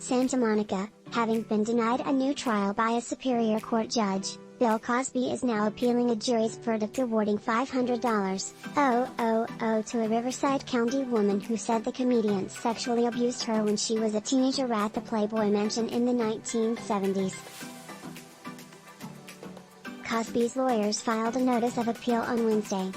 Santa Monica, having been denied a new trial by a Superior Court judge, Bill Cosby is now appealing a jury's verdict awarding $500 to a Riverside County woman who said the comedian sexually abused her when she was a teenager at the Playboy Mansion in the 1970s. Cosby's lawyers filed a notice of appeal on Wednesday.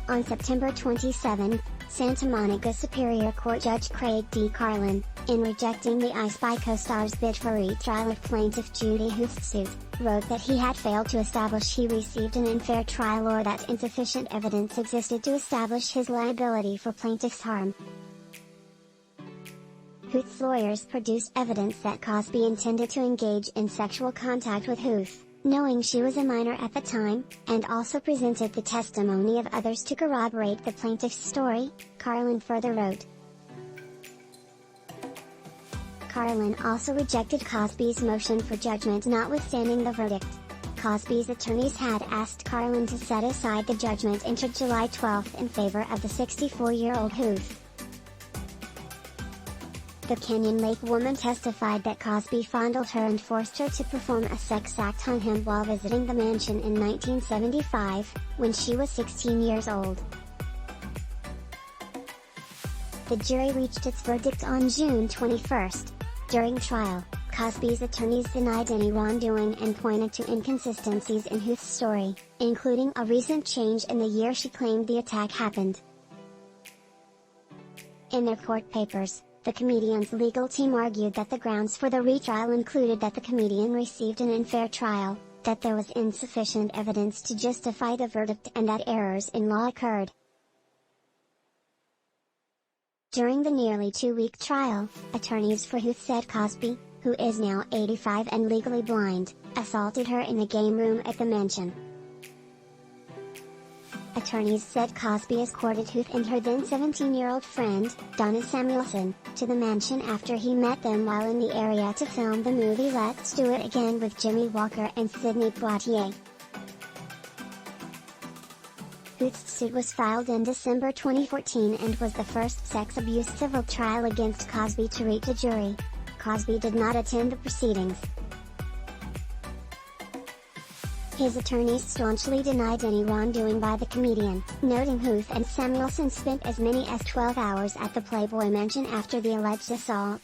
On September 27, Santa Monica Superior Court Judge Craig D. Karlan, in rejecting the I Spy co-star's bid for retrial of plaintiff Judy Huth's suit, wrote that he had failed to establish he received an unfair trial or that insufficient evidence existed to establish his liability for plaintiff's harm. Huth's lawyers produced evidence that Cosby intended to engage in sexual contact with Huth, knowing she was a minor at the time, and also presented the testimony of others to corroborate the plaintiff's story, Karlan further wrote. Karlan also rejected Cosby's motion for judgment notwithstanding the verdict. Cosby's attorneys had asked Karlan to set aside the judgment entered July 12 in favor of the 64-year-old Huth. The Canyon Lake woman testified that Cosby fondled her and forced her to perform a sex act on him while visiting the mansion in 1975, when she was 16 years old. The jury reached its verdict on June 21. During trial, Cosby's attorneys denied any wrongdoing and pointed to inconsistencies in Huth's story, including a recent change in the year she claimed the attack happened. In their court papers, the comedian's legal team argued that the grounds for the retrial included that the comedian received an unfair trial, that there was insufficient evidence to justify the verdict and that errors in law occurred. During the nearly two-week trial, attorneys for Huth said Cosby, who is now 85 and legally blind, assaulted her in the game room at the mansion. Attorneys said Cosby escorted Huth and her then 17-year-old friend, Donna Samuelson, to the mansion after he met them while in the area to film the movie Let's Do It Again with Jimmie and Sidney. Huth's suit was filed in December 2014 and was the first sex abuse civil trial against Cosby to reach a jury. Cosby did not attend the proceedings. His attorneys staunchly denied any wrongdoing by the comedian, noting Huth and Samuelson spent as many as 12 hours at the Playboy Mansion after the alleged assault.